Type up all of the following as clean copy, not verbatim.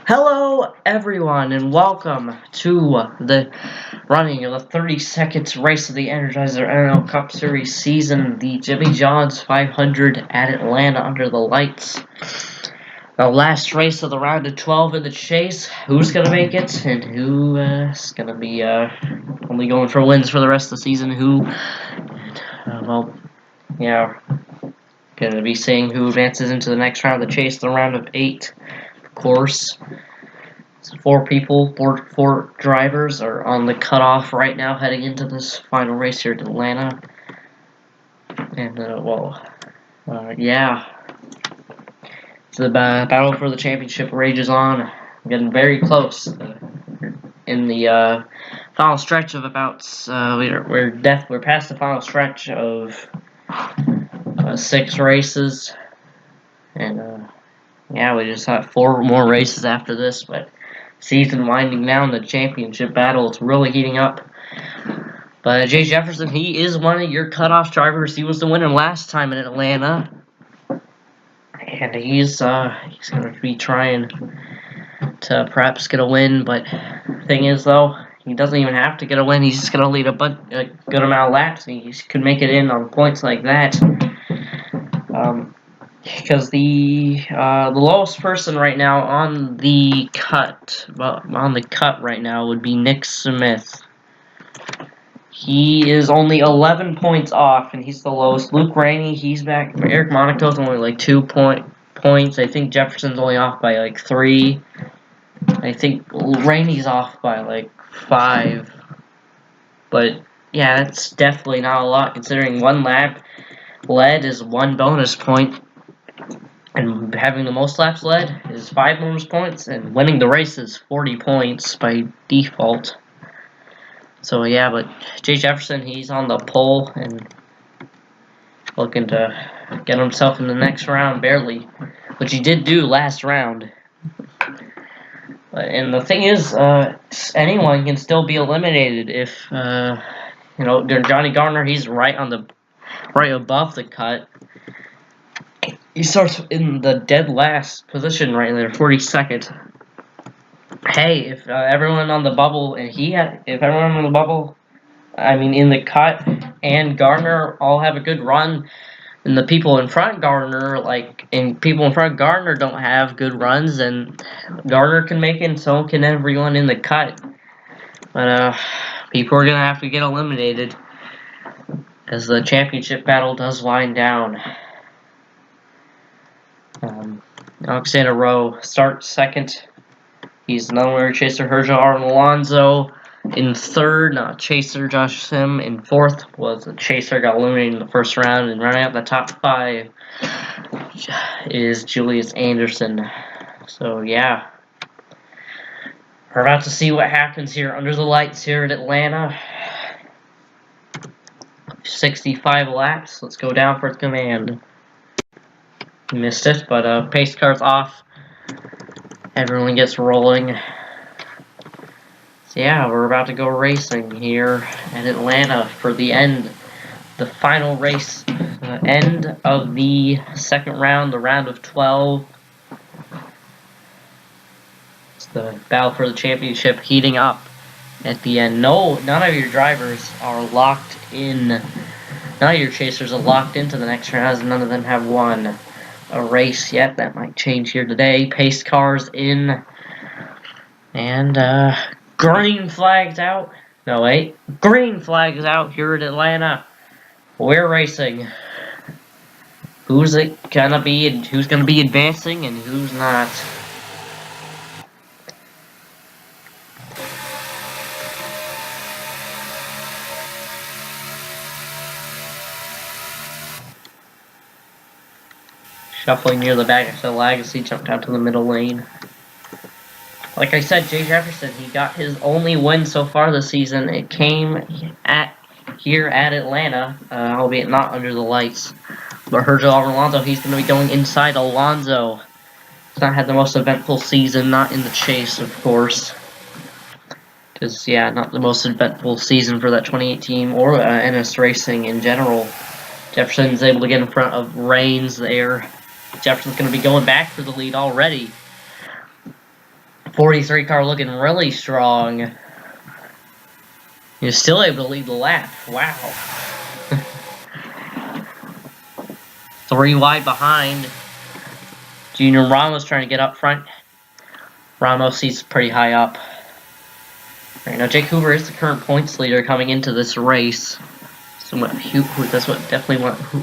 Hello, everyone, and welcome to the running of the 32nd race of the Energizer NROL Cup Series season, the Jimmy John's 500 at Atlanta under the lights. The last race of the round of 12 in the chase. Who's going to make it, and who is going to be only going for wins for the rest of the season? Going to be seeing who advances into the next round of the chase, the round of 8. Of course, four drivers are on the cutoff right now, heading into this final race here at Atlanta. And so the battle for the championship rages on. Getting very close in the final stretch of about. We're past the final stretch of 6 races, and we just have 4 more races after this, but season winding down, the championship battle is really heating up. But Jay Jefferson, he is one of your cutoff drivers. He was the winner last time in Atlanta, and he's going to be trying to perhaps get a win. But the thing is, though, he doesn't even have to get a win. He's just going to lead a good amount of laps, and he could make it in on points like that. Because the lowest person right now on the cut right now would be Nick Smith. He is only 11 points off, and he's the lowest. Luke Rainey, he's back. Eric Monaco's only like 2 points. I think Jefferson's only off by like 3. I think Rainey's off by like 5. But yeah, that's definitely not a lot, considering 1 lap led is 1 bonus point. And having the most laps led is 5 bonus points, and winning the race is 40 points by default. So yeah, but Jay Jefferson, he's on the pole and looking to get himself in the next round, barely, which he did do last round. And the thing is, anyone can still be eliminated if Johnny Garner, he's right above the cut. He starts in the dead last position right there, 42nd. Hey, if everyone on the bubble in the cut and Garner all have a good run, and the people in front Garner don't have good runs, and Garner can make it, and so can everyone in the cut. But people are gonna have to get eliminated as the championship battle does wind down. Alexander Rowe starts second. He's another winner, Chaser Herja Arnold Alonso in third. Chaser Josh Sim in fourth. Was a Chaser, got eliminated in the first round, and running out the top 5 is Julius Anderson. So yeah, we're about to see what happens here under the lights here at Atlanta. 65 laps. Let's go down for command. Missed it, but pace car's off. Everyone gets rolling. So yeah, we're about to go racing here at Atlanta for the final race, end of the second round, the round of 12. It's the battle for the championship heating up at the end. None of your drivers are locked in. None of your chasers are locked into the next round, as none of them have won a race yet. That might change here today. Pace cars in, and green flags out. No, wait, green flags out here at Atlanta. We're racing. Who's it gonna be, and who's gonna be advancing, and who's not? Shuffling near the back, so Legacy jumped out to the middle lane. Like I said, Jay Jefferson, he got his only win so far this season. It came here at Atlanta, albeit not under the lights. But Herja Alonso, he's going to be going inside Alonso. He's not had the most eventful season, not in the chase, of course. Because, yeah, not the most eventful season for that 2018 or NS Racing in general. Jefferson's able to get in front of Reigns there. Jefferson's going to be going back for the lead already. 43 car looking really strong. You're still able to lead the lap. Wow. 3 wide behind. Junior Ramos trying to get up front. Ramos, he's pretty high up. Right now, Jake Hoover is the current points leader coming into this race. So that's definitely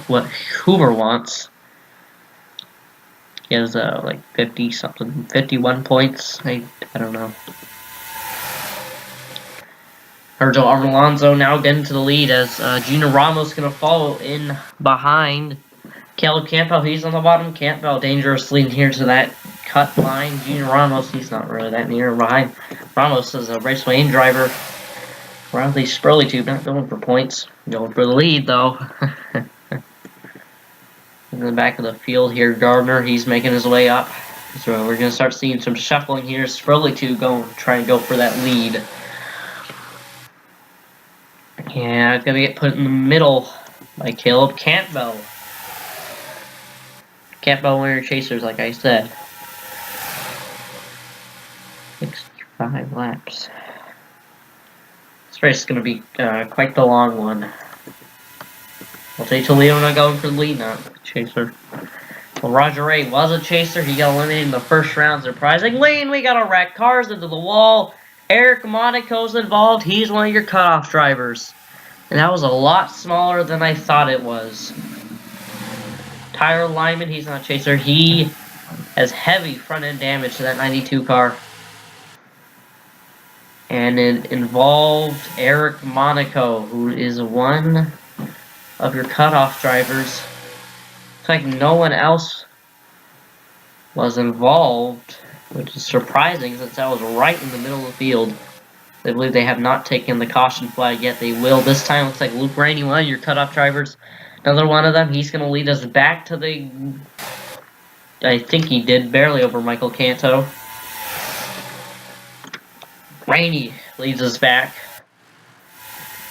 what Hoover wants. He has like 50 something, 51 points. I don't know. Virgil Alonso now getting to the lead as Junior Ramos gonna follow in behind. Caleb Campbell, he's on the bottom. Campbell dangerously near to that cut line. Junior Ramos, he's not really that near behind. Ramos is a raceway in driver. Riley Spurley not going for points. Going for the lead though. In the back of the field here, Gardner, he's making his way up. So we're gonna start seeing some shuffling here. Spurley try and go for that lead. Yeah, it's gonna get put in the middle by Caleb Campbell. Campbell winner chasers, like I said. 65 laps. This race is going to be quite the long one. LJ Toledo not going for the lead, not chaser. Well, Roger Ray was a chaser. He got eliminated in the first round, surprisingly. And we got to wreck cars into the wall. Eric Monaco's involved. He's one of your cutoff drivers. And that was a lot smaller than I thought it was. Tyler Lyman, he's not a chaser. He has heavy front-end damage to that 92 car. And it involved Eric Monaco, who is one of your cutoff drivers. Looks like no one else was involved, which is surprising since that was right in the middle of the field. I believe they have not taken the caution flag yet. They will this time. Looks like Luke Rainey, one of your cutoff drivers. Another one of them, he's going to lead us back to the... I think he did, barely over Michael Canto. Rainey leads us back.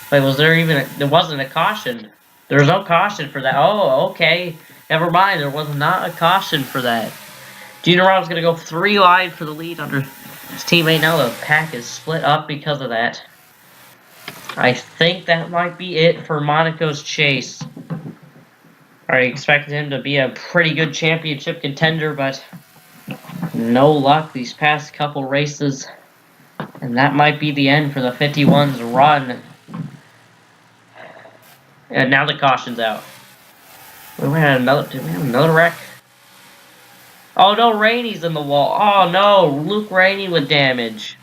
Wait, was there even... there wasn't a caution. There was no caution for that. Oh, okay. Never mind, there was not a caution for that. Junior Rob's going to go 3 wide for the lead under his teammate. Now the pack is split up because of that. I think that might be it for Monaco's chase. I expected him to be a pretty good championship contender, but no luck these past couple races. And that might be the end for the 51's run. And now the caution's out. Did we have another wreck? Oh no, Rainey's in the wall. Oh no, Luke Rainey with damage.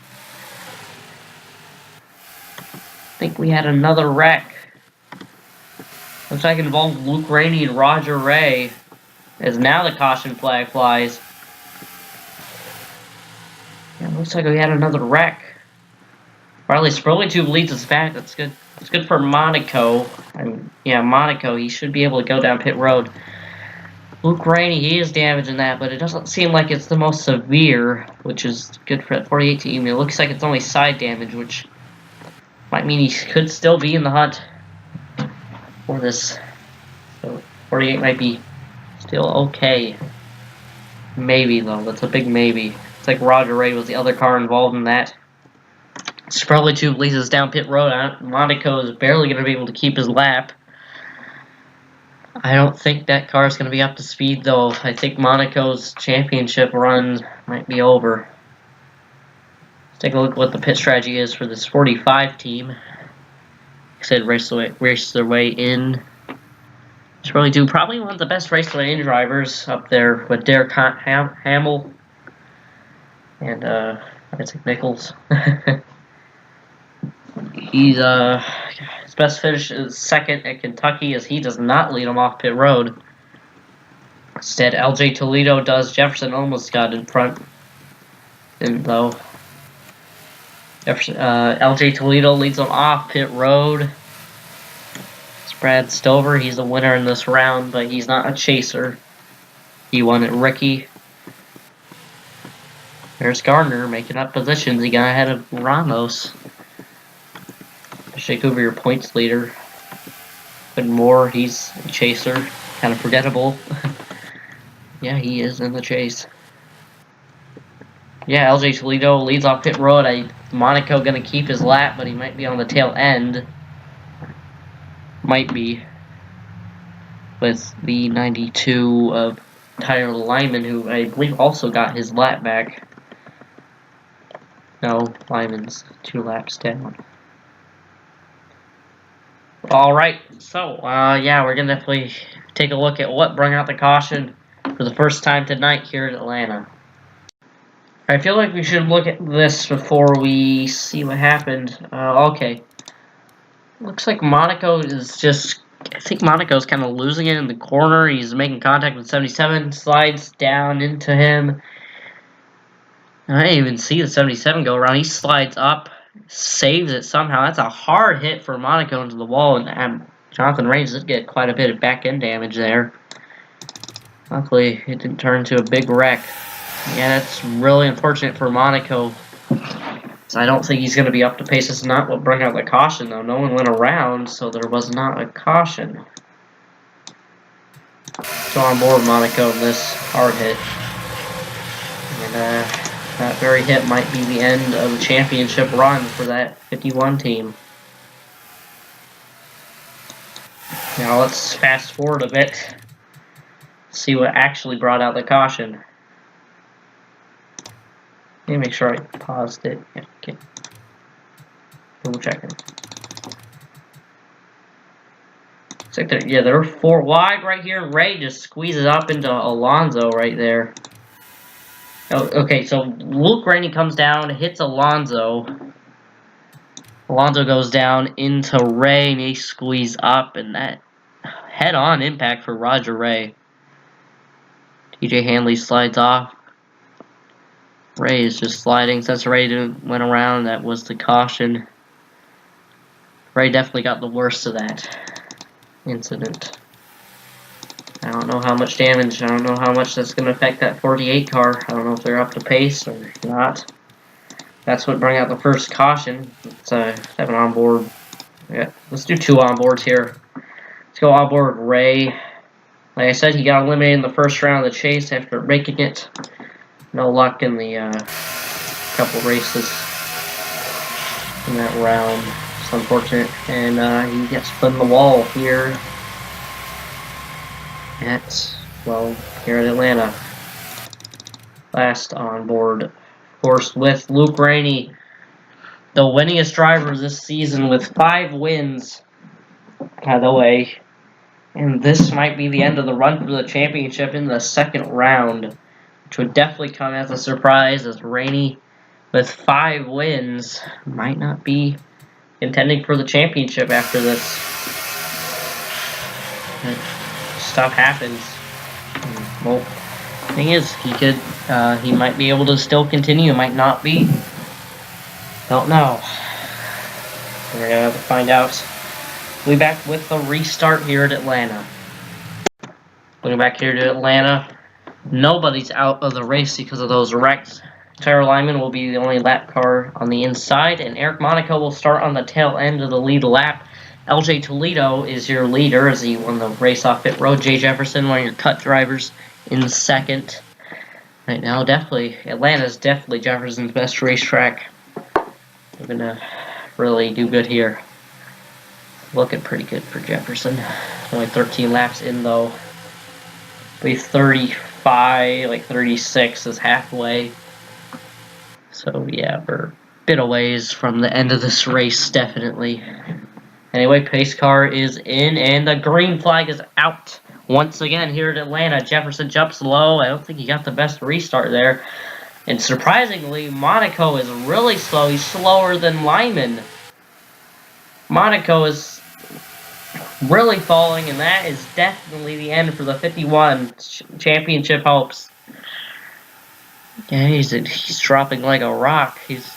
I think we had another wreck. Looks like it involved Luke Rainey and Roger Ray. As now the caution flag flies. Yeah, looks like we had another wreck. Riley Spurley leads us back. That's good. It's good for Monaco. And yeah, Monaco, he should be able to go down pit road. Luke Rainey, he is damaging that, but it doesn't seem like it's the most severe, which is good for that 48 team. It looks like it's only side damage, which might mean he could still be in the hunt for this. So 48 might be still okay. Maybe, though. That's a big maybe. It's like Roger Ray was the other car involved in that. Spurley Tube leads us down pit road. Monaco is barely going to be able to keep his lap. I don't think that car is going to be up to speed, though. I think Monaco's championship run might be over. Let's take a look at what the pit strategy is for this 45 team. Like I said, race their way in. Spurley Tube, probably one of the best raceway in drivers up there with Derek Hamill and Isaac Nichols. He's his best finish is second at Kentucky, as he does not lead him off pit road. Instead, LJ Toledo does. Jefferson almost got in front, didn't though. LJ Toledo leads him off pit road. It's Brad Stover. He's the winner in this round, but he's not a chaser. He won at Ricky. There's Gardner making up positions. He got ahead of Ramos. Shake over your points leader. But Moore, he's a chaser. Kind of forgettable. Yeah, he is in the chase. Yeah, LJ Toledo leads off pit road. Monaco gonna keep his lap, but he might be on the tail end. Might be. With the 92 of Tyler Lyman, who I believe also got his lap back. No, Lyman's 2 laps down. Alright, so, yeah, we're gonna definitely take a look at what brought out the caution for the first time tonight here in Atlanta. I feel like we should look at this before we see what happened. Okay. Looks like Monaco is just... I think Monaco's kind of losing it in the corner. He's making contact with 77, slides down into him. I didn't even see the 77 go around. He slides up, saves it somehow. That's a hard hit for Monaco into the wall, and Jonathan Reigns did get quite a bit of back-end damage there. Luckily, it didn't turn into a big wreck. Yeah, that's really unfortunate for Monaco. So I don't think he's going to be up to pace. It's not what brought out the caution, though. No one went around, so there was not a caution. So on board Monaco in this hard hit. And, that very hit might be the end of the championship run for that 51 team. Now let's fast forward a bit. See what actually brought out the caution. Let me make sure I paused it. Yeah, okay. Double checking. It's like they're 4 wide right here. Ray just squeezes up into Alonso right there. Oh, okay, so Luke Rainey comes down, hits Alonso. Alonso goes down into Ray, and they squeeze up, and that head-on impact for Roger Ray. TJ Hanley slides off. Ray is just sliding. Since Ray went around, that was the caution. Ray definitely got the worst of that incident. I don't know how much damage, I don't know how much that's going to affect that 48 car. I don't know if they're up to pace or not. That's what brought out the first caution. Let's have an onboard. Yeah, let's do 2 onboards here. Let's go onboard Ray. Like I said, he got eliminated in the first round of the chase after making it. No luck in the couple races in that round. It's unfortunate. And he gets put in the wall here at, well, here at Atlanta. Last on board, of course, with Luke Rainey, the winningest driver this season with 5 wins, by the way. And this might be the end of the run for the championship in the second round, which would definitely come as a surprise, as Rainey, with 5 wins, might not be contending for the championship after this. Stuff happens. Well, thing is, he might be able to still continue, might not be. Don't know. We're gonna have to find out. We'll be back with the restart here at Atlanta. Going back here to Atlanta. Nobody's out of the race because of those wrecks. Tyler Lyman will be the only lap car on the inside, and Eric Monaco will start on the tail end of the lead lap. LJ Toledo is your leader as he won the race off pit road. Jay Jefferson, one of your cut drivers, in second. Right now, definitely, Atlanta's definitely Jefferson's best racetrack. We're gonna really do good here. Looking pretty good for Jefferson. Only 13 laps in, though. Be 35, like 36 is halfway. So, yeah, we're a bit a ways from the end of this race, definitely. Anyway, pace car is in, and the green flag is out. Once again, here at Atlanta, Jefferson jumps low. I don't think he got the best restart there. And surprisingly, Monaco is really slow. He's slower than Lyman. Monaco is really falling, and that is definitely the end for the 51 championship hopes. Yeah, he's dropping like a rock. He's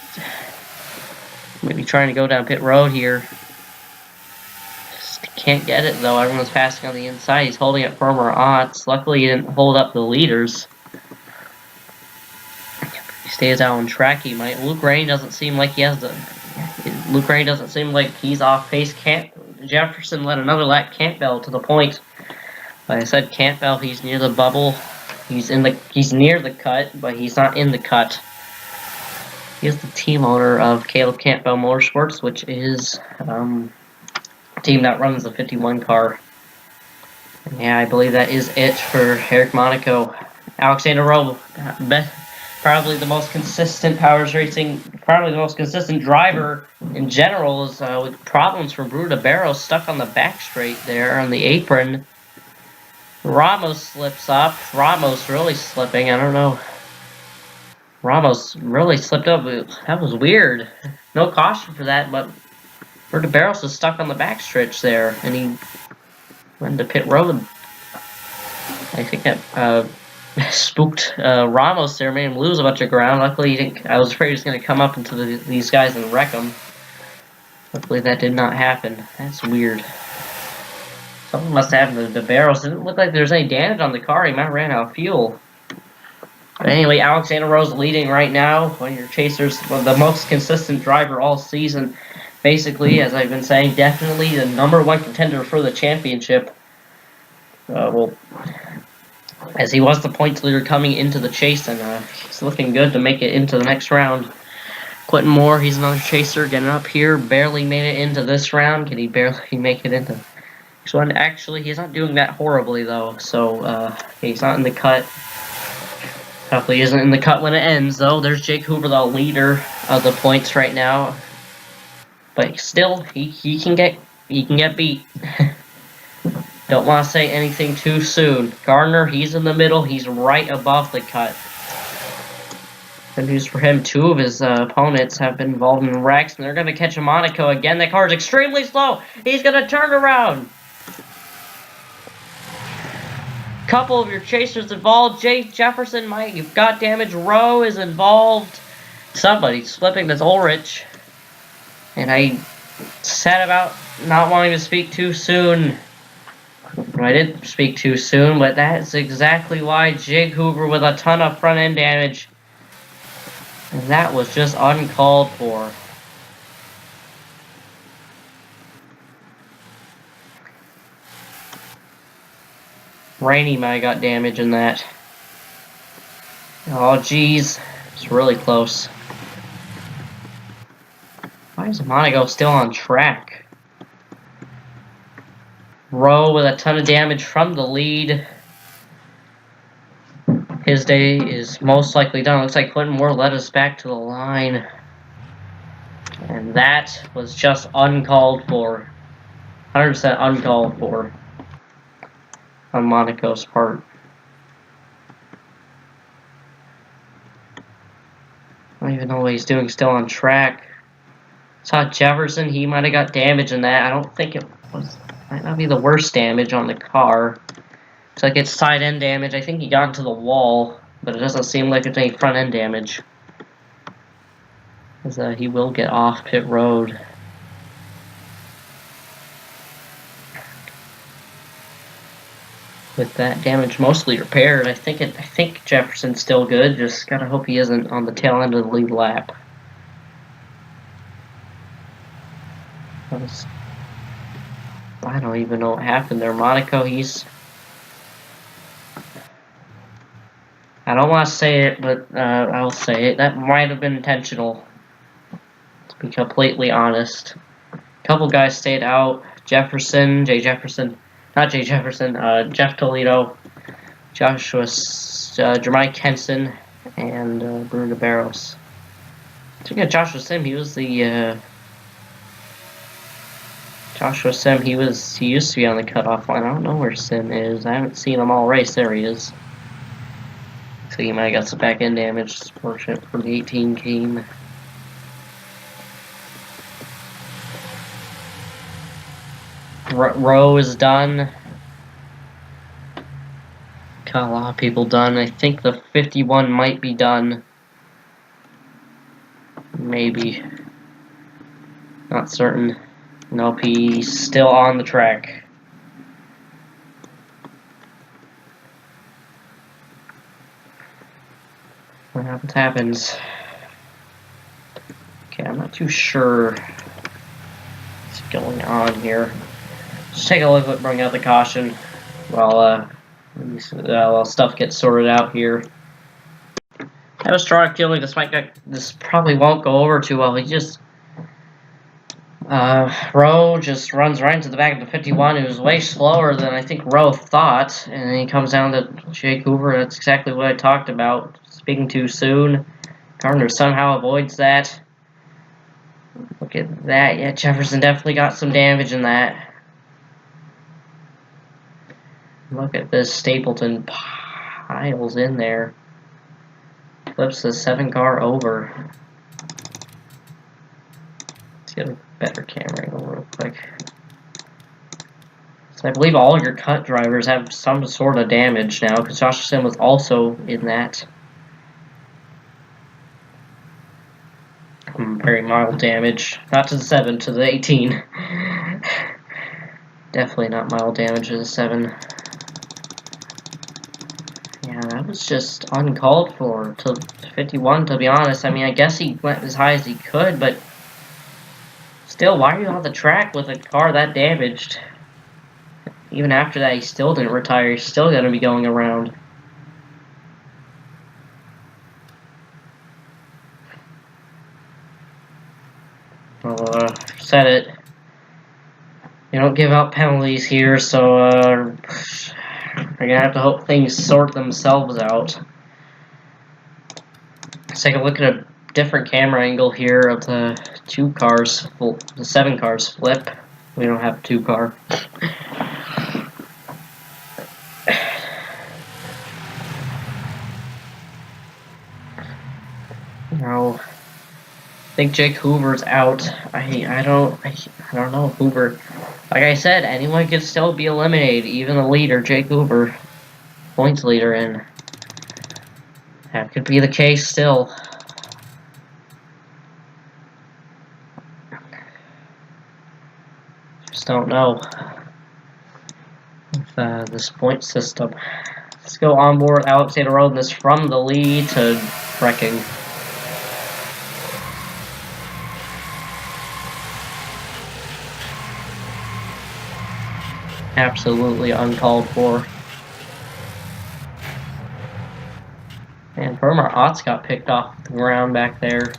maybe trying to go down pit road here. Just can't get it, though. Everyone's passing on the inside. He's holding it firmer odds. Luckily, he didn't hold up the leaders. If he stays out on track, he might. Luke Rainey doesn't seem like he has the... Luke Rainey doesn't seem like he's off pace. Jefferson led another lap Campbell to the point. Like I said, Campbell, he's near the bubble. He's near the cut, but he's not in the cut. He is the team owner of Caleb Campbell Motorsports, which is a team that runs the 51 car. And yeah, I believe that is it for Eric Monaco. Alexander Rowe, probably the most consistent Powers Racing, probably the most consistent driver in general, is with problems from Bruno Barros stuck on the back straight there on the apron. Ramos slips up. Ramos really slipping. I don't know. Ramos really slipped up. That was weird. No caution for that, but Bruno Barros is stuck on the back stretch there, and he went to pit road. I think that spooked Ramos there, made him lose a bunch of ground. Luckily, he didn't, I was afraid he was going to come up into these guys and wreck them. Luckily, that did not happen. That's weird. Something must have happened to the Barros. It didn't look like there's any damage on the car. He might have ran out of fuel. But anyway, Alexander Rowe's leading right now. One of your chasers, the most consistent driver all season. Basically, as I've been saying, definitely the #1 contender for the championship. Well, as he was the points leader coming into the chase, and he's looking good to make it into the next round. Quentin Moore, he's another chaser, getting up here. Barely made it into this round. Can he barely make it into this one? Actually, he's not doing that horribly, though. So, he's not in the cut. Probably isn't in the cut when it ends, though. There's Jake Hoover, the leader of the points right now. But still, he can get beat. Don't want to say anything too soon. Gardner, he's in the middle. He's right above the cut. Good news for him. 2 of his opponents have been involved in wrecks, and they're going to catch a Monaco again. That car is extremely slow. He's going to turn around. Couple of your chasers involved. Jay Jefferson, you've got damage. Rowe is involved. Somebody's flipping this Ulrich. And I said about not wanting to speak too soon. I didn't speak too soon, but that's exactly why. Jig Hoover with a ton of front end damage. And that was just uncalled for. Rainey might have got damage in that. Oh, geez. It's really close. Why is Monaco still on track? Rowe with a ton of damage from the lead. His day is most likely done. Looks like Quentin Moore led us back to the line. And that was just uncalled for. 100% uncalled for on Monaco's part. I don't even know what he's doing still on track. Saw Jefferson, he might have got damage in that. I don't think it was, might not be the worst damage on the car. Looks like it's side end damage. I think he got into the wall, but it doesn't seem like it's any front end damage. Because he will get off pit road. With that damage mostly repaired, I think Jefferson's still good. Just gotta hope he isn't on the tail end of the lead lap. I don't even know what happened there. Monaco, I don't want to say it, but I'll say it. That might have been intentional, to be completely honest. A couple guys stayed out. Jeff Toledo, Joshua, Jeremiah Kenson, and Bruno Barros. Speaking of Joshua Sim, he was the Joshua Sim. He used to be on the cutoff line. I don't know where Sim is. I haven't seen him all race. There he is. So he might have got some back end damage. It's fortunate for the 18 team. Row is done. Got a lot of people done. I think the 51 might be done. Maybe. Not certain. Nope, he's still on the track. What happens. Okay, I'm not too sure what's going on here. Let's take a look at bring out the caution while stuff gets sorted out here. I have a strong feeling this probably won't go over too well. He just Rowe just runs right into the back of the 51. It was way slower than I think Rowe thought, and then he comes down to Jake Hoover. That's exactly what I talked about. Speaking too soon. Gardner somehow avoids that. Look at that. Yeah, Jefferson definitely got some damage in that. Look at this. Stapleton piles in there. Flips the 7 car over. Let's get a better camera angle real quick. So I believe all your cut drivers have some sort of damage now, because Joshua was also in that. Very mild damage. Not to the 7, to the 18. Definitely not mild damage to the 7. Yeah, that was just uncalled for to 51, to be honest. I mean, I guess he went as high as he could, but still, why are you on the track with a car that damaged? Even after that, he still didn't retire. He's still going to be going around. Well, said it. You don't give out penalties here, so we're going to have to hope things sort themselves out. Let's take a look at a different camera angle here of the 2 cars, the 7 cars flip. We don't have a 2 car. No, I think Jake Hoover's out. I don't know Hoover. Like I said, anyone could still be eliminated, even the leader, Jake Hoover, points leader, and that could be the case still. Just don't know with this point system. Let's go on board Alexander Rodness from the lead to wrecking. Absolutely uncalled for. And Permar Otts got picked off the ground back there.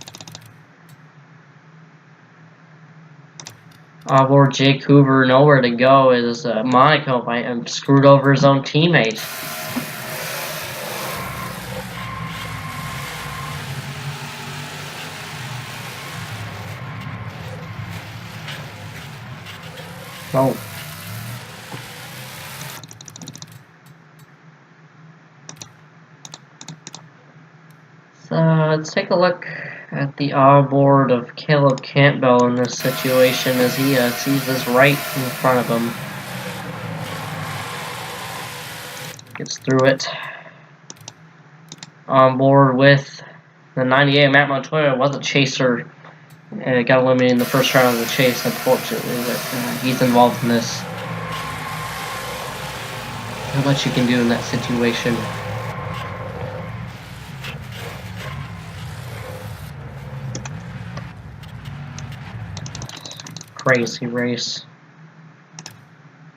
Onboard Jake Hoover, nowhere to go, as Monaco might have screwed over his own teammate. Oh. So let's take a look at the onboard of Caleb Campbell in this situation as he sees this right in front of him. Gets through it. On board with the 98, Matt Montoya was a chaser. Got eliminated in the first round of the chase, unfortunately, but he's involved in this. Not much you can do in that situation. Crazy race.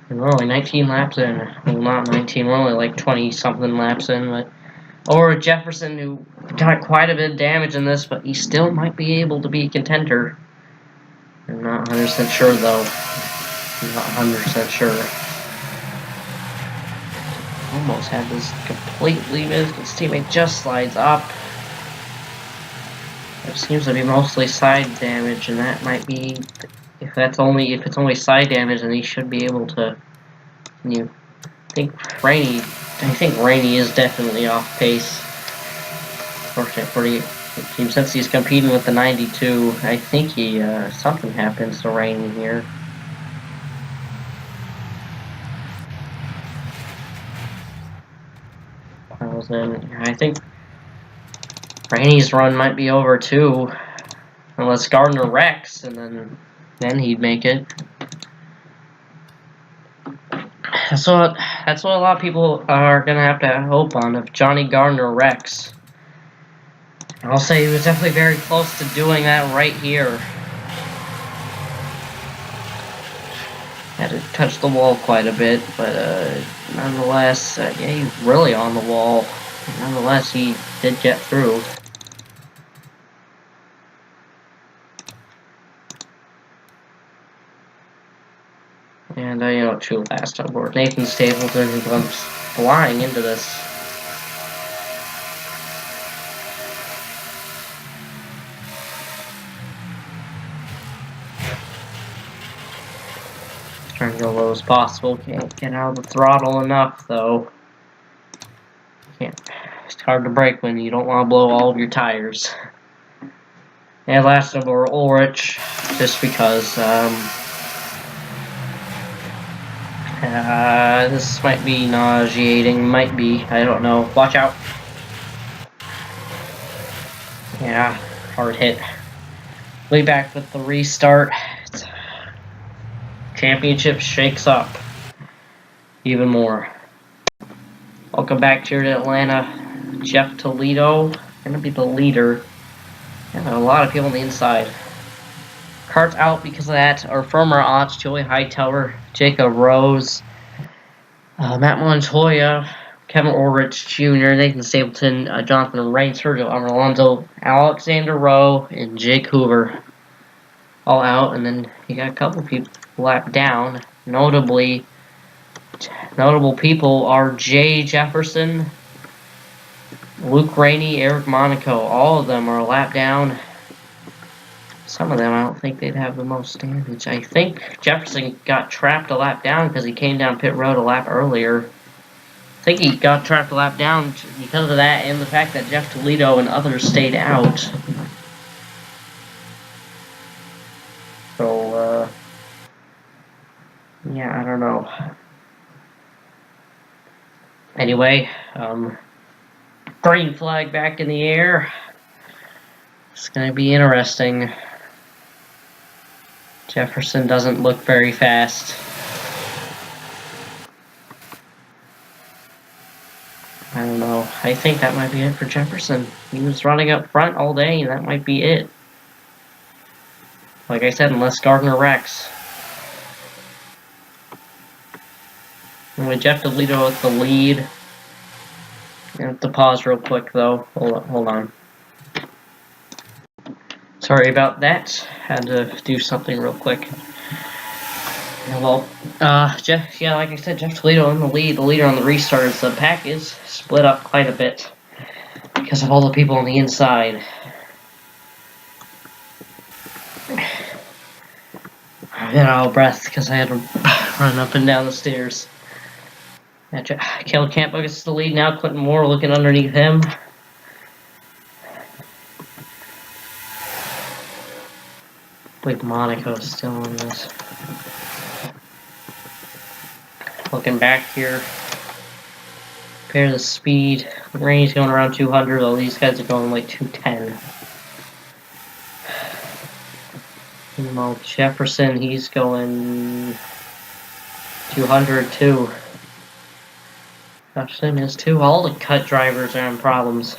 And we're only 19 laps in. Well, not 19, we're only like 20-something laps in, but over Jefferson, who got quite a bit of damage in this, but he still might be able to be a contender. I'm not 100% sure, though. I'm not 100% sure. Almost had this completely missed. His teammate just slides up. It seems to be mostly side damage, and that might be, if it's only side damage, then he should be able to. I think Rainey is definitely off pace. Fortunate for the team, since he's competing with the 92. I think something happens to Rainey here. I think Rainey's run might be over too, unless Gardner wrecks, and then he'd make it. So that's what a lot of people are gonna have to hope on if Johnny Gardner wrecks. I'll say he was definitely very close to doing that right here. Had to touch the wall quite a bit, but nonetheless, yeah, he's really on the wall. Nonetheless, he did get through. And, you know, two last on board. Nathan Stapleton, who comes flying into this. Trying to go low as possible. Can't get out of the throttle enough, though. Can't. It's hard to brake when you don't want to blow all of your tires. And last of all, Ulrich, just because, this might be nauseating, might be, I don't know. Watch out. Yeah, hard hit. Way back with the restart. Championship shakes up even more. Welcome back here to Atlanta. Jeff Toledo, gonna be the leader. And a lot of people on the inside. Carts out because of that are Firmer Otts, Joey Hightower, Jacob Rose, Matt Montoya, Kevin Ulrich Jr., Nathan Stapleton, Jonathan Ray, Sergio Alonso, Alexander Rowe, and Jake Hoover. All out, and then you got a couple people lapped down. Notable people are Jay Jefferson, Luke Rainey, Eric Monaco. All of them are a lap down. Some of them, I don't think they'd have the most damage. I think Jefferson got trapped a lap down because he came down pit road a lap earlier. I think he got trapped a lap down because of that and the fact that Jeff Toledo and others stayed out. So, yeah, I don't know. Anyway, green flag back in the air. It's gonna be interesting. Jefferson doesn't look very fast. I don't know. I think that might be it for Jefferson. He was running up front all day, and that might be it. Like I said, unless Gardner wrecks. And with Jeff Toledo with the lead. I have to pause real quick, though. Hold on. Sorry about that. Had to do something real quick. Yeah, well, yeah, like I said, Jeff Toledo in the lead. The leader on the restarts. The pack is split up quite a bit because of all the people on the inside. I got out of breath because I had to run up and down the stairs. Caleb Campbell gets the lead now. Clinton Moore looking underneath him. I believe Monaco's still in this. Looking back here. Compare the speed. Rainey's going around 200, though these guys are going like 210. Meanwhile, Jefferson, he's going 200 too. Jefferson is too. All the cut drivers are in problems.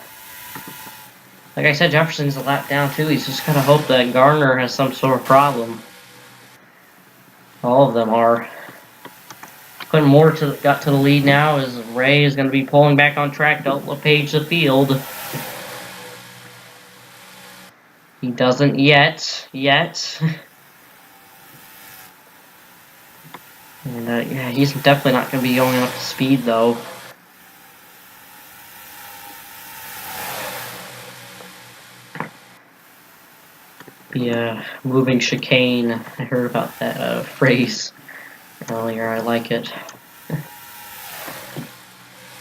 Like I said, Jefferson's a lap down too. He's just gotta hope that Garner has some sort of problem. All of them are. Clinton Moore got to the lead now as Ray is going to be pulling back on track to LePage the field. He doesn't yet. And yeah, he's definitely not going to be going up to speed though. Be a moving chicane. I heard about that phrase earlier. I like it.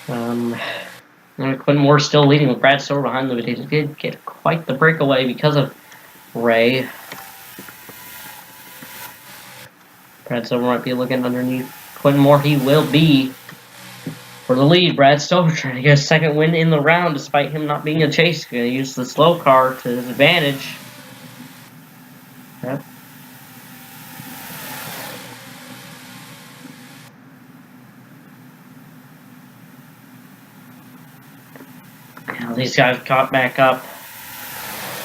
Quentin Moore still leading with Brad Stover behind them, but he did get quite the breakaway because of Ray. Brad Stover might be looking underneath Quentin Moore. He will be for the lead. Brad Stover trying to get a second win in the round despite him not being a chase. Going to use the slow car to his advantage. Yep. Now these guys caught back up.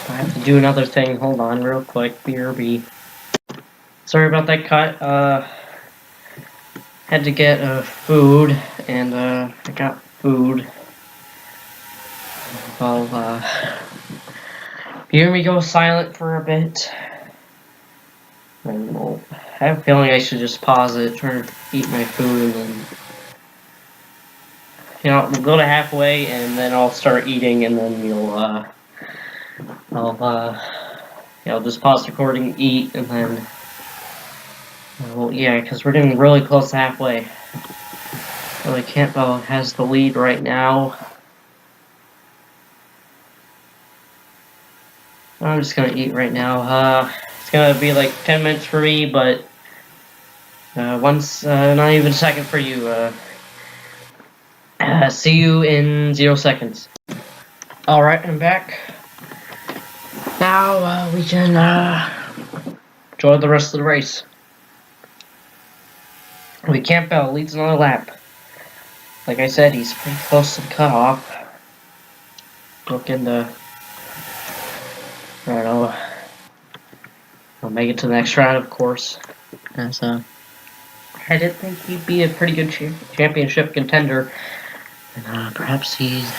I have to do another thing. Hold on real quick. BRB. Sorry about that cut. Had to get food, and I got food. Well, hear me go silent for a bit. And we'll, I have a feeling I should just pause it, try to eat my food, and then, you know, we'll go to halfway, and then I'll start eating, and then I'll just pause recording, eat, and then, well, yeah, because we're getting really close to halfway. Really Campbell has the lead right now. I'm just gonna eat right now. It's gonna be like 10 minutes for me, but not even a second for you. See you in 0 seconds. Alright, I'm back. Now we can enjoy the rest of the race. Campbell leads another lap. Like I said, he's pretty close to the cutoff. Looking to, I don't know, I'll make it to the next round, of course. As I did think he'd be a pretty good championship contender, and perhaps he's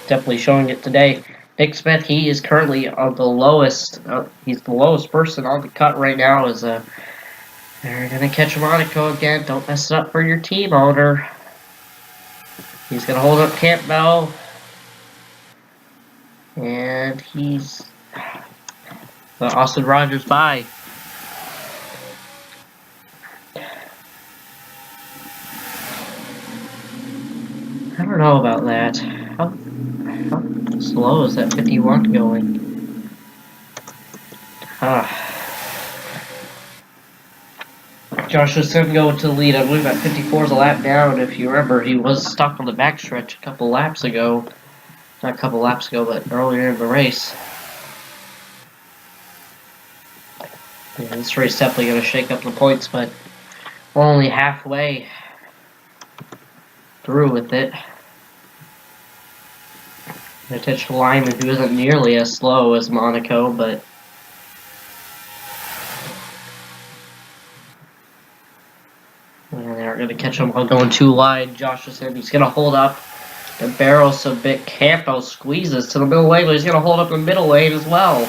definitely showing it today. Nick Smith, he is currently on the lowest. He's the lowest person on the cut right now. As they're gonna catch Monaco again. Don't mess it up for your team owner. He's gonna hold up Campbell, and he's Austin Rogers by. I don't know about that. How slow is that 51 going? Josh was going to go to the lead. I believe that 54 is a lap down. If you remember, he was stuck on the backstretch a couple laps ago. Not a couple laps ago, but earlier in the race. Yeah, this race definitely going to shake up the points, but we're only halfway through with it. Attention Lyman, who isn't nearly as slow as Monaco, but they're going to catch him while going too wide. Josh said he's going to hold up the barrels a bit. Campo squeezes to the middle lane, but he's going to hold up the middle lane as well.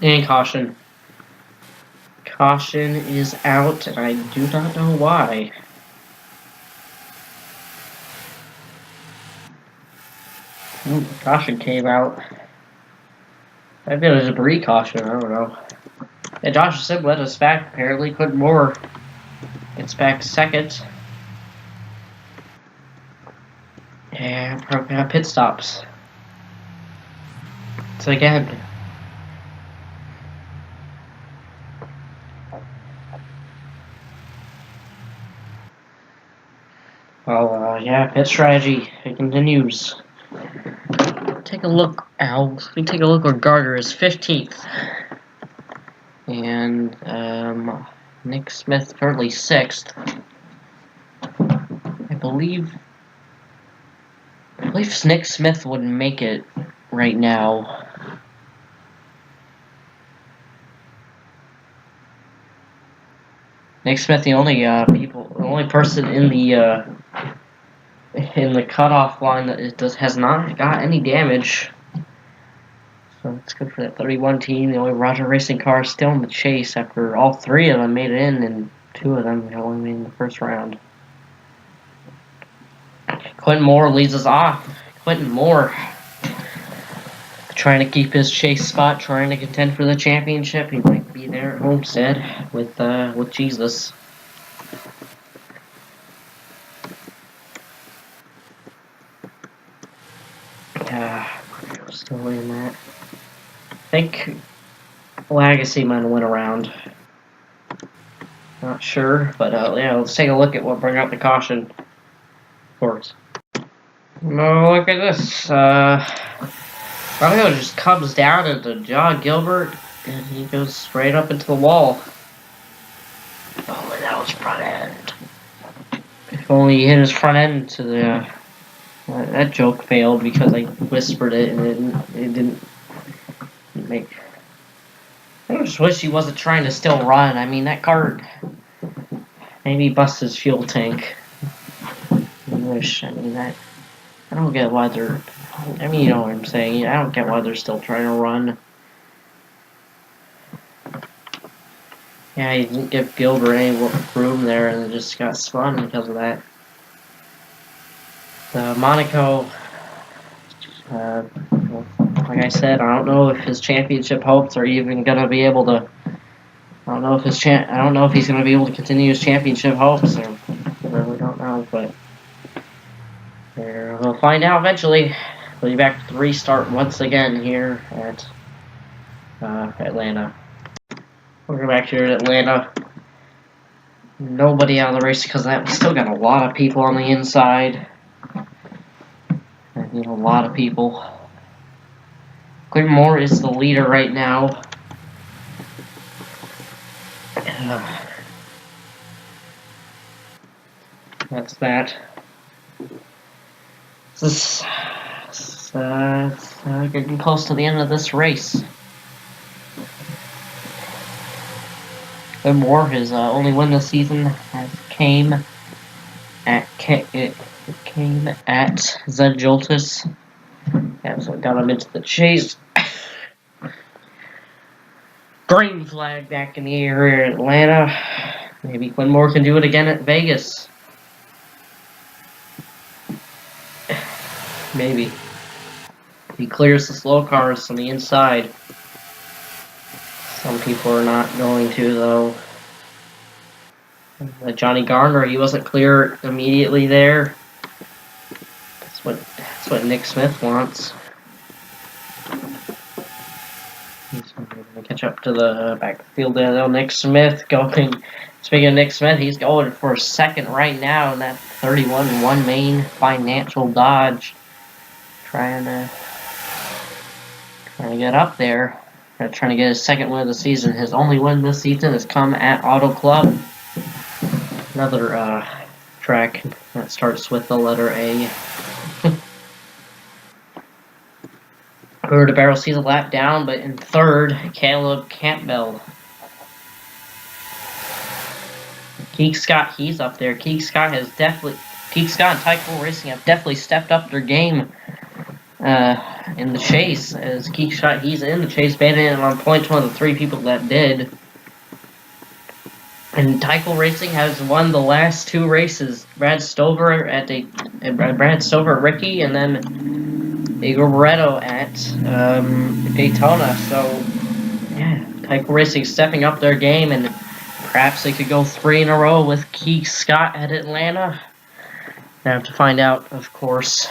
And caution. Caution is out, and I do not know why. Caution came out. I bet it was a debris caution, I don't know. And Josh Sim led us back, apparently. Clinton Moore gets back second. And probably got pit stops. So again. Well, yeah, pit strategy. It continues. Take a look, Al. Let me take a look where Gardner is 15th. And Nick Smith currently 6th. I believe Nick Smith would make it right now. Nick Smith, the only person in the cutoff line that has not got any damage. So it's good for that 31 team. The only Roger Racing car still in the chase after all 3 of them made it in, and 2 of them only made in the first round. Quentin Moore leads us off. Quentin Moore trying to keep his chase spot, trying to contend for the championship. He might be there at Homestead with Jesus. Still in that. I think Legacy might have went around. Not sure, but yeah, let's take a look at what brought out the caution. Of course. No, look at this. Romeo just comes down into John Gilbert, and he goes straight up into the wall. Oh, and that was front end. If only he hit his front end to the. That joke failed because I whispered it and it didn't make. I just wish he wasn't trying to still run. I mean, that car maybe bust his fuel tank. I mean, I don't get why they're... I mean, you know what I'm saying. I don't get why they're still trying to run. Yeah, he didn't give Gilbert any room there, and it just got spun because of that. Monaco, like I said, I don't know if his championship hopes are even gonna be able to. I don't know if he's gonna be able to continue his championship hopes, or I really don't know. But we'll find out eventually. We'll be back to restart once again here at Atlanta. We're back here at Atlanta. Nobody out of the race because of that. We still got a lot of people on the inside. I need a lot of people. Clinton Moore is the leader right now. That's that. This is getting close to the end of this race. Clinton Moore, his only win this season came at Zed Joltis. Yeah, so got him into the chase. Green flag back in the air here in Atlanta. Maybe Clinton Moore can do it again at Vegas. Maybe. He clears the slow cars on the inside. Some people are not going to, though. Johnny Garner, he wasn't clear immediately there. That's what Nick Smith wants. He's going to catch up to the backfield there, though. Nick Smith going. Speaking of Nick Smith, he's going for second right now in that 31-1 main financial Dodge. Trying to get up there. Trying to get his second win of the season. His only win this season has come at Auto Club. Another track that starts with the letter A. Over to Barrel sees a lap down, but in third, Caleb Campbell. Keek Scott, he's up there. Keek Scott and Tyco Racing have definitely stepped up their game in the chase. As Keek Scott, he's in the chase, banding on points, one of the three people that did. And Tyco Racing has won the last two races. Brad Stover at Ricky, and then Igor Barreto at Daytona. So, yeah, Tyco Racing stepping up their game, and perhaps they could go 3 in a row with Keek Scott at Atlanta. I have to find out, of course.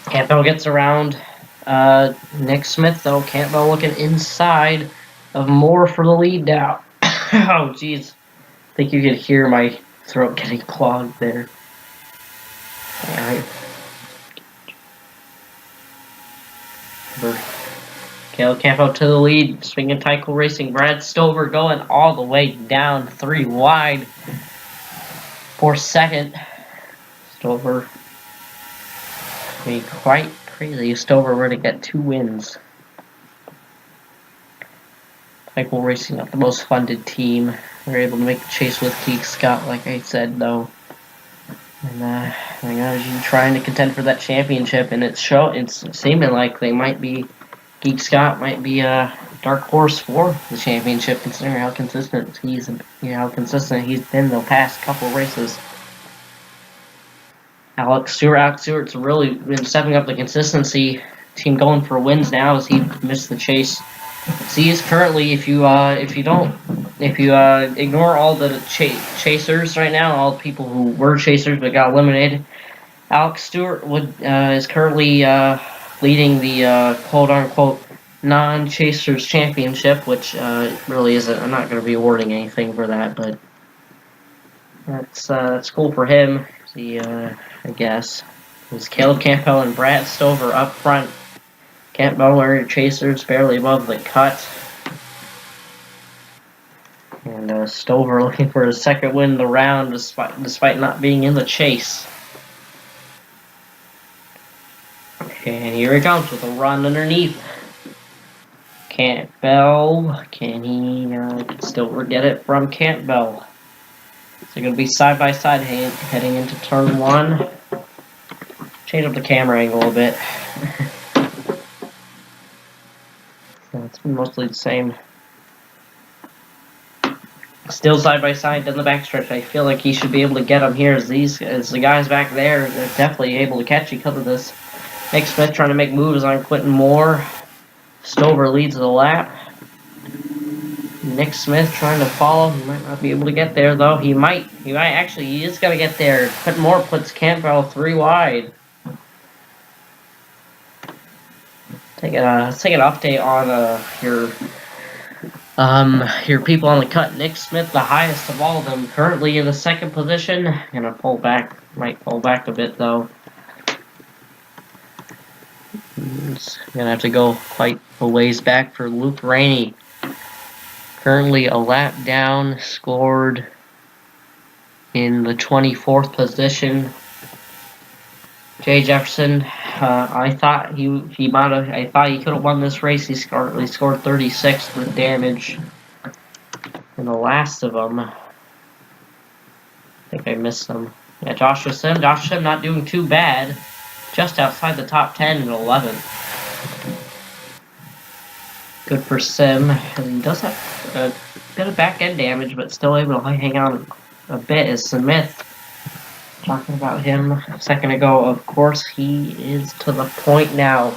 Campbell gets around Nick Smith, though. Campbell looking inside of Moore for the lead now. Oh, jeez. I think you could hear my throat getting clogged there. Alright. Caleb Campbell to the lead. Swinging Tyco Racing. Brad Stover going all the way down 3 wide for second. Stover. Be quite crazy if Stover were to get 2 wins. Tyco Racing, not the most funded team. They're able to make the chase with Keek Scott, like I said, though. And he's trying to contend for that championship, and it's seeming like they might be. Keek Scott might be a dark horse for the championship, considering how consistent he's been the past couple races. Alex Stewart's really been stepping up the consistency. Team going for wins now as he missed the chase. So he is currently, if you ignore all the chasers right now, all the people who were chasers but got eliminated, Alex Stewart is currently leading the quote-unquote non-chasers championship, which really isn't. I'm not going to be awarding anything for that, but that's cool for him. I guess it was Caleb Campbell and Brad Stover up front. Campbell wearing chasers barely above the cut. And Stover looking for his second win of the round despite not being in the chase. And here he comes with a run underneath. Campbell, can he still get it from Campbell? So going to be side by side heading into turn 1. Change up the camera angle a bit. So it's mostly the same. Still side by side in the backstretch. I feel like he should be able to get him here as the guys back there, they're definitely able to catch because of this. Nick Smith trying to make moves on Quentin Moore. Stover leads the lap. Nick Smith trying to follow. He might not be able to get there though. He is gonna get there. Quentin Moore puts Campbell 3 wide. Let's take an update on your people on the cut. Nick Smith, the highest of all of them, currently in the 2nd position. Gonna pull back, might pull back a bit though. He's gonna have to go quite a ways back for Luke Rainey. Currently a lap down, scored in the 24th position. Jay Jefferson, I thought he could have won this race. He scored 36th with damage. And the last of them, I think I missed them. Yeah, Joshua Sim not doing too bad. Just outside the top 10 in 11th. Good for Sim. And he does have a bit of back end damage, but still able to hang on a bit. Is Smith. Talking about him a second ago, of course, he is to the point now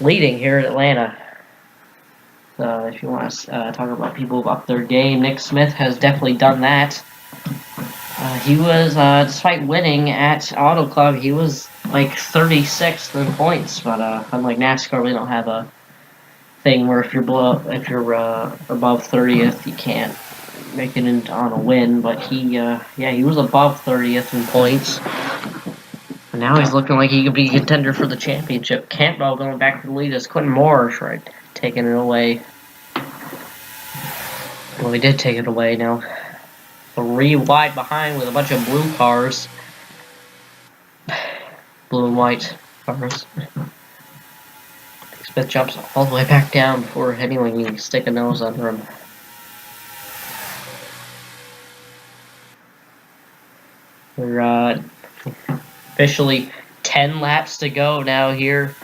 leading here at Atlanta. If you want to talk about people who up their game, Nick Smith has definitely done that. He was, despite winning at Auto Club, he was like 36th in points, but unlike NASCAR, we don't have a thing where if you're above 30th, you can't make it on a win, but he was above 30th in points. And now he's looking like he could be a contender for the championship. Campbell going back to the lead as Quentin Moore taking it away. Well, he did take it away now. 3 wide behind with a bunch of blue cars. Blue and white cars. Smith jumps all the way back down before anyone can stick a nose under him. We're officially 10 laps to go now here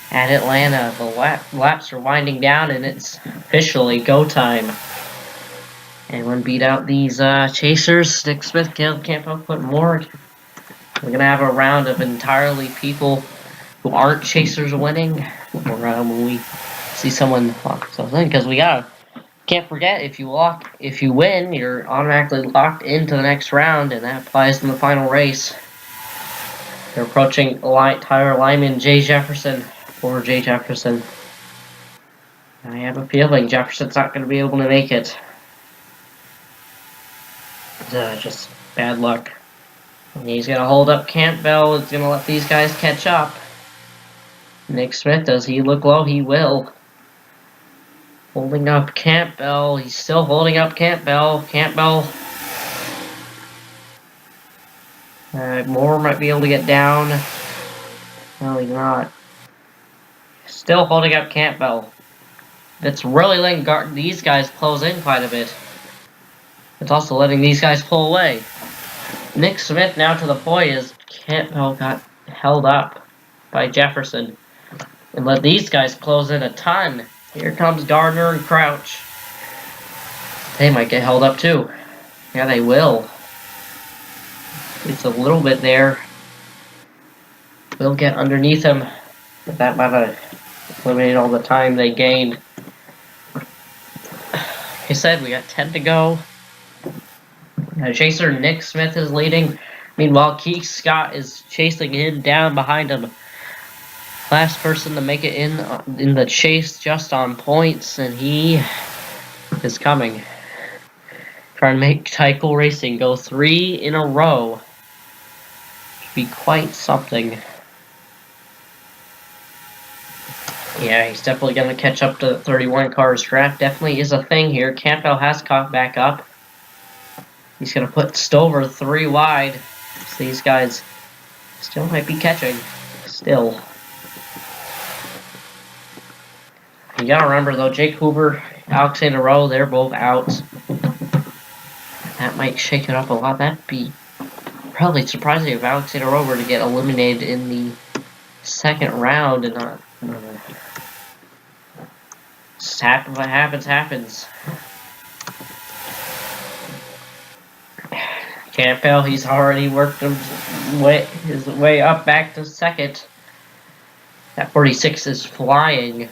at Atlanta. The laps are winding down and it's officially go time. Anyone beat out these chasers? Nick Smith, Caleb Campbell, Quentin Moore. We're going to have a round of entirely people who aren't chasers winning. Or when we see someone lock themselves in. Because can't forget, if you win, you're automatically locked into the next round, and that applies in the final race. They're approaching Tyler Lyman, Jay Jefferson, or Jay Jefferson. I have a feeling Jefferson's not going to be able to make it. Just bad luck. And he's going to hold up Campbell. He's going to let these guys catch up. Nick Smith, does he look low? He will. Holding up Campbell. He's still holding up Campbell. Moore might be able to get down. No, he's not. Still holding up Campbell. That's really letting these guys close in quite a bit. It's also letting these guys pull away. Nick Smith now to the point as Campbell got held up by Jefferson. And let these guys close in a ton. Here comes Gardner and Crouch. They might get held up too. Yeah, they will. It's a little bit there. We'll get underneath him. But that might have eliminated all the time they gained. Like I said, we got 10 to go. Chaser Nick Smith is leading. Meanwhile, Keith Scott is chasing him down behind him. Last person to make it in the chase just on points, and he is coming. Trying to make Tyco Racing go 3 in a row. Should be quite something. Yeah, he's definitely going to catch up to 31 cars. Draft definitely is a thing here. Campbell has caught back up. He's going to put Stover 3 wide. So these guys still might be catching. Still. You gotta remember though, Jake Hoover, Alex NROL, they're both out. That might shake it up a lot. That'd be probably surprising if Alex NROL were to get eliminated in the second round and not. What happens. Campbell, he's already worked his way up back to second. That 46 is flying.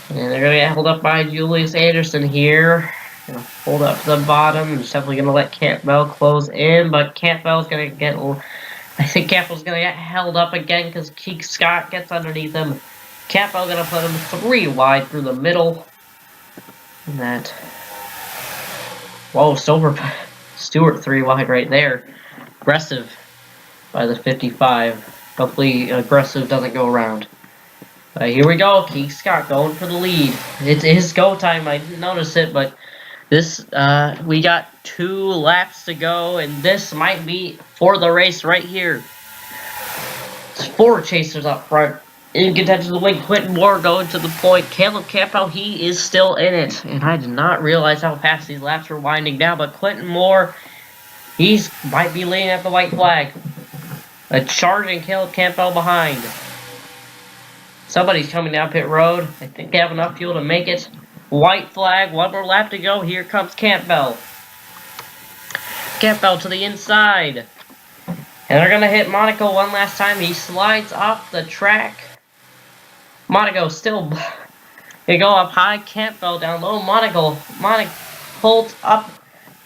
And they're going to get held up by Julius Anderson here. Gonna hold up to the bottom. He's definitely going to let Campbell close in, but Campbell's going to get. I think Campbell's going to get held up again because Keith Scott gets underneath him. Campbell going to put him 3 wide through the middle. And that. Whoa, Stewart 3 wide right there. Aggressive by the 55. Hopefully, aggressive doesn't go around. Here we go. Keith Scott going for the lead. It's his go time. I didn't notice it, but this we got 2 laps to go, and this might be for the race right here. It's 4 chasers up front. In contention to win, Quentin Moore going to the point. Caleb Campbell, he is still in it. And I did not realize how fast these laps were winding down. But Quentin Moore, might be leading at the white flag. A charging Caleb Campbell behind. Somebody's coming down pit road. I think they have enough fuel to make it. White flag, 1 more lap to go. Here comes Campbell. Campbell to the inside. And they're going to hit Monaco one last time. He slides off the track. Monaco still going to go up high. Campbell down low. Monaco holds up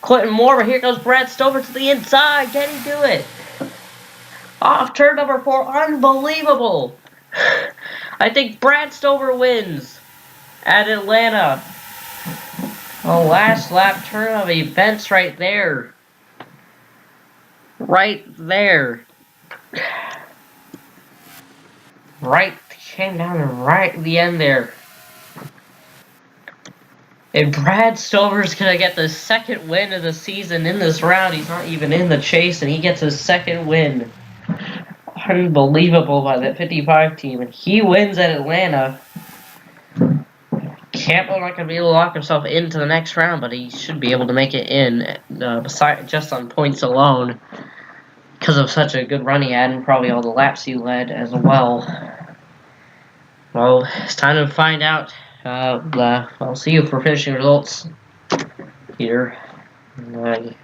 Quentin Moore. But here goes Brad Stover to the inside. Can he do it? Off turn number 4. Unbelievable. I think Brad Stover wins at Atlanta. Oh, last lap turn of events right there. Right there. Came down right at the end there. And Brad Stover's going to get the 2nd win of the season in this round. He's not even in the chase, and he gets his 2nd win. Unbelievable by that 55 team. And he wins at Atlanta. Campbell not going to be able to lock himself into the next round, but he should be able to make it in, just on points alone, because of such a good run he had, and probably all the laps he led as well. Well, it's time to find out. I'll see you for finishing results here. Definitely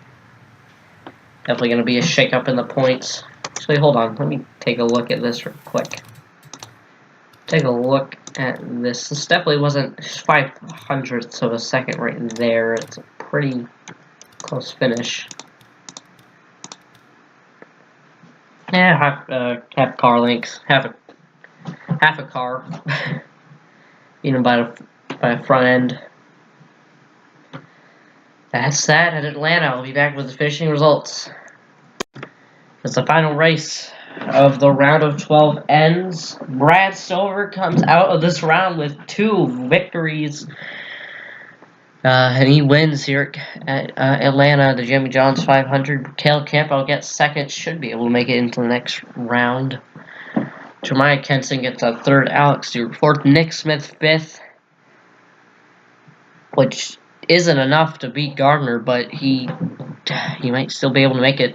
going to be a shake-up in the points. Actually, hold on. Let me take a look at this real quick. Take a look at this. This definitely wasn't 0.05 of a second right there. It's a pretty close finish. Yeah, half car length, half a car, even by the front end. That's that at Atlanta. I'll be back with the finishing results. As the final race of the round of 12 ends, Brad Stover comes out of this round with 2 victories. And he wins here at Atlanta, the Jimmy John's 500. Caleb Campbell gets 2nd, should be able to make it into the next round. Jeremiah Kenson gets a 3rd, Alex Stewart 4th, Nick Smith 5th, which isn't enough to beat Gardner, but he might still be able to make it,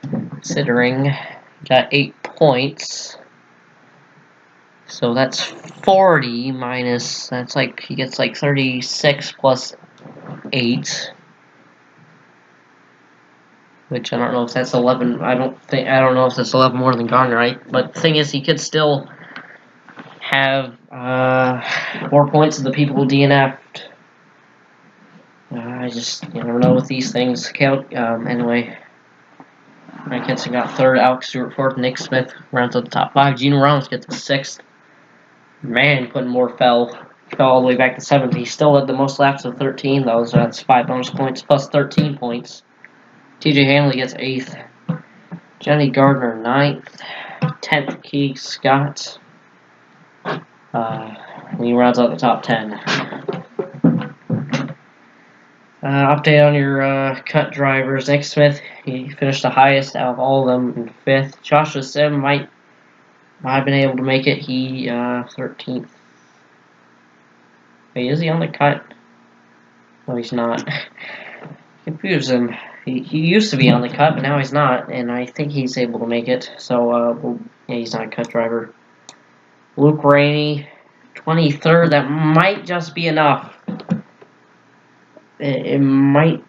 considering he got 8 points. So that's 40 minus, that's like, he gets like 36 plus 8. Which I don't know if that's 11, I don't know if that's 11 more than Gardner, right? But the thing is, he could still have more points than the people who DNF'd. You never know with these things. Anyway. Ryan Kenson got 3rd, Alex Stewart 4th, Nick Smith rounds to the top 5. Gino Ramos gets 6th. Man, Quentin Moore fell all the way back to 7th. He still had the most laps of 13, though, so that's 5 bonus points plus 13 points. TJ Hanley gets 8th. Johnny Gardner 9th. 10th, Keith Scott. And he rounds out the top 10. Update on your cut drivers. Nick Smith, he finished the highest out of all of them in 5th. Joshua Sim might I've been able to make it. He 13th. Wait, is he on the cut? No, he's not. Confuse him. He used to be on the cut, but now he's not, and I think he's able to make it. So, yeah, he's not a cut driver. Luke Rainey, 23rd. That might just be enough. It might.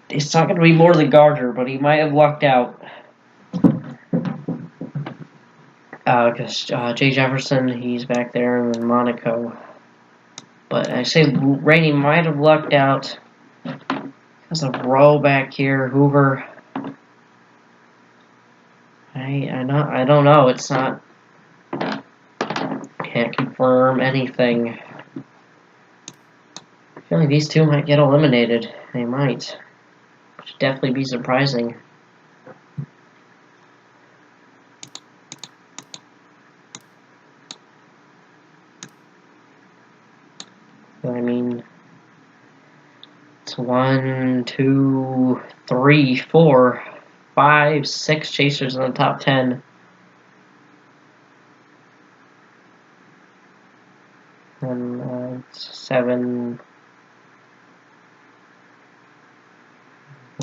It's not going to be more than Gardner, but he might have lucked out. Because Jay Jefferson, he's back there in Monaco. But I say Rainey might have lucked out. There's a row back here, Hoover. I don't know. It's not. Can't confirm anything. I feel like these two might get eliminated. They might. Should definitely be surprising. I mean, it's 1, 2, 3, 4, 5, 6 chasers in the top 10. And 7.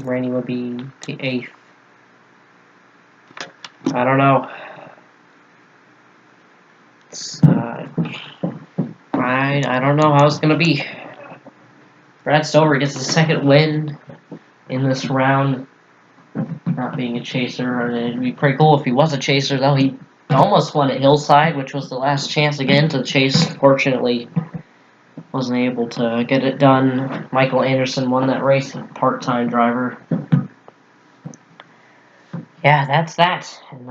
Rainey would be the 8th. I don't know. It's, I don't know how it's gonna be. Brad Stover gets the second win in this round, not being a chaser. It'd be pretty cool if he was a chaser, though. He almost won at Hillside, which was the last chance again to chase. Fortunately, wasn't able to get it done. Michael Anderson won that race, a part-time driver. Yeah, that's that. And,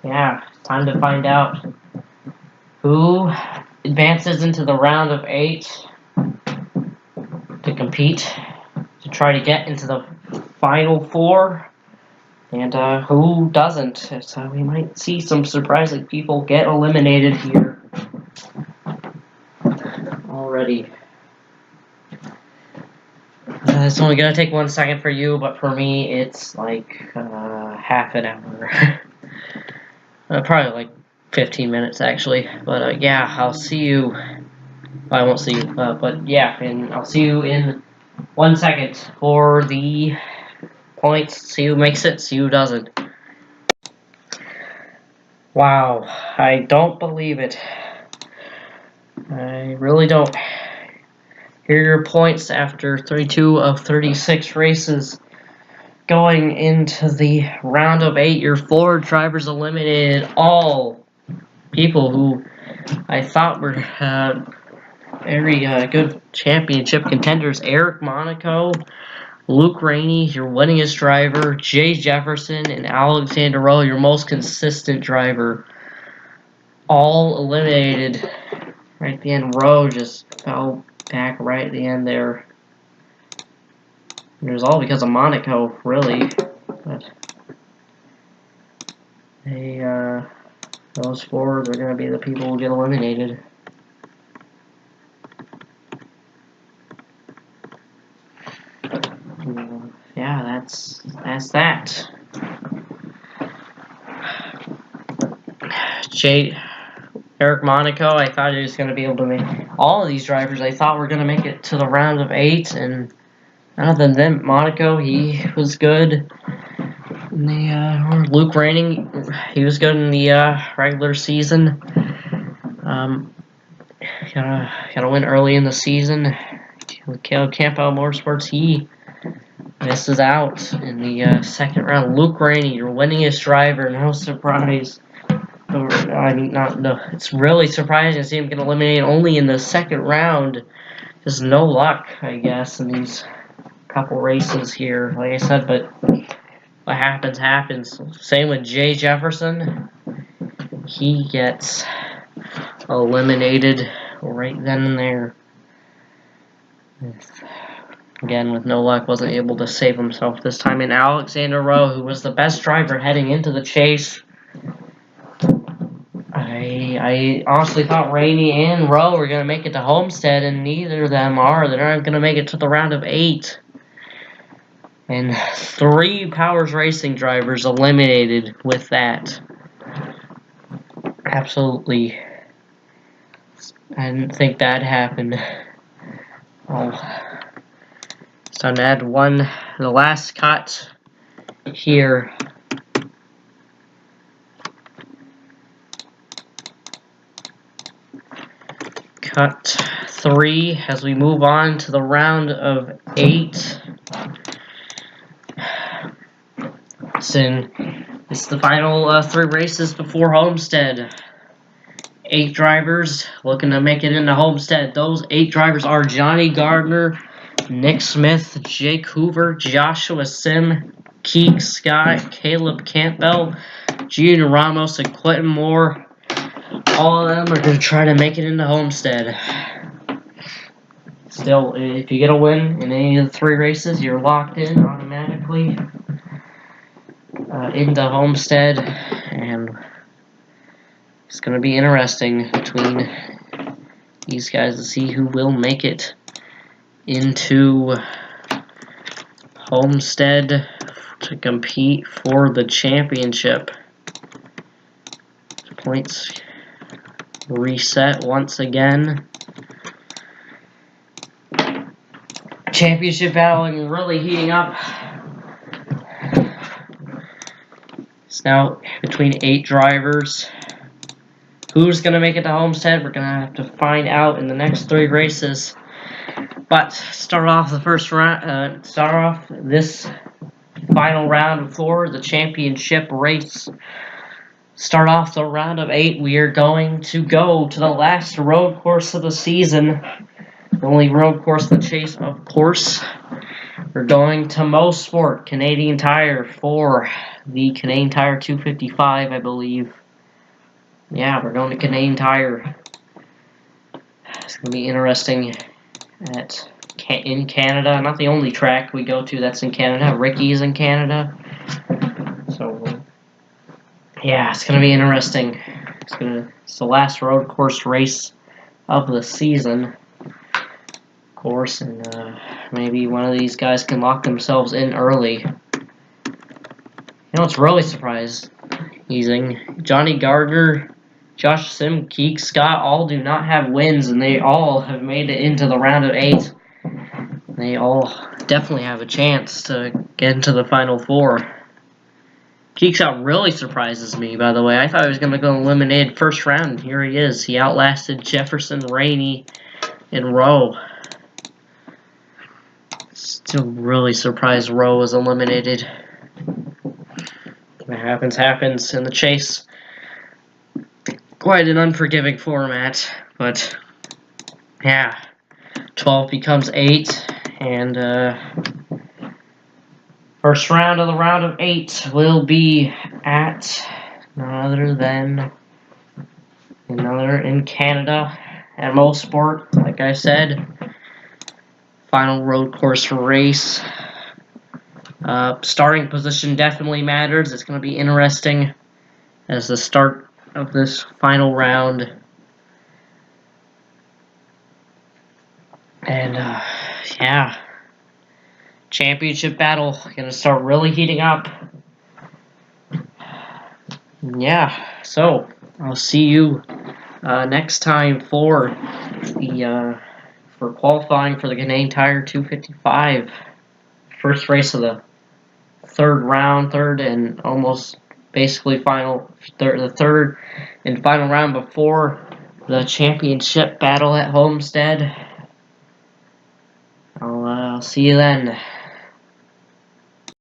yeah, time to find out who advances into the round of 8 to compete, to try to get into the final 4, and who doesn't. So we might see some surprising people get eliminated here already. It's only going to take 1 second for you, but for me it's like half an hour. Probably like 15 minutes actually. But yeah, I'll see you. I won't see you, but yeah, and I'll see you in 1 second for the points. See who makes it, see who doesn't. Wow, I don't believe it. I really don't. Here are your points after 32 of 36 races. Going into the round of 8, your 4 drivers eliminated. All people who I thought were very good championship contenders. Eric Monaco, Luke Rainey, your winningest driver, Jay Jefferson, and Alexander Rowe, your most consistent driver. All eliminated right at the end. Rowe just fell back right at the end there. And it was all because of Monaco, really. But they, those 4 are going to be the people who get eliminated. Yeah, that's that. Eric Monaco, I thought he was going to be able to make all of these drivers. I thought were going to make it to the round of 8, and other than Monaco, he was good. Luke Rainey, he was good in the regular season. Gotta win early in the season. Caleb Campbell Motorsports, he misses out in the second round. Luke Rainey, your winningest driver, no surprise. I mean, no. It's really surprising to see him get eliminated only in the second round. Just no luck, I guess, in these couple races here. Like I said, but what happens, happens. Same with Jay Jefferson. He gets eliminated right then and there. Again, with no luck, wasn't able to save himself this time. And Alexander Rowe, who was the best driver heading into the chase. I honestly thought Rainey and Rowe were going to make it to Homestead, and neither of them are. They're not going to make it to the round of 8. And 3 Powers Racing drivers eliminated with that. Absolutely. I didn't think that'd happen. Oh. It's time to add the last cut here. Cut 3 as we move on to the round of 8. It's the final 3 races before Homestead. 8 drivers looking to make it into Homestead. Those 8 drivers are Johnny Gardner, Nick Smith, Jake Hoover, Joshua Sim, Keek Scott, Caleb Campbell, Junior Ramos, and Quentin Moore. All of them are going to try to make it into Homestead. Still, if you get a win in any of the 3 races, you're locked in automatically into Homestead, and it's going to be interesting between these guys to see who will make it into Homestead to compete for the championship. Points reset once again. Championship battling really heating up. It's now between 8 drivers. Who's going to make it to Homestead? We're going to have to find out in the next 3 races. But start off the first round. Start off this final round for the championship race. Start off the round of 8. We are going to go to the last road course of the season. The only road course to chase, of course. We're going to Mosport Canadian Tire for the Canadian Tire 255, I believe. Yeah, we're going to Canadian Tire. It's going to be interesting in Canada. Not the only track we go to that's in Canada. Ricky's in Canada. So, yeah, it's going to be interesting. It's the last road course race of the season, of course, and maybe one of these guys can lock themselves in early. You know what's really surprising? Johnny Gardner, Josh Sim, Keek Scott all do not have wins, and they all have made it into the round of 8. They all definitely have a chance to get into the final 4. Keek Scott really surprises me, by the way. I thought he was going to go eliminated first round, and here he is. He outlasted Jefferson, Rainey, and Rowe. Still really surprised Rowe was eliminated. What happens in the chase. Quite an unforgiving format, but yeah, 12 becomes 8, and first round of the round of 8 will be at none other than in Canada at Mosport, like I said. Final road course race. Starting position definitely matters. It's going to be interesting as the start of this final round. And, yeah. Championship battle going to start really heating up. Yeah, so I'll see you next time for the for qualifying for the Canadian Tire 255. First race of the third and almost basically the third and final round before the championship battle at Homestead. I'll see you then.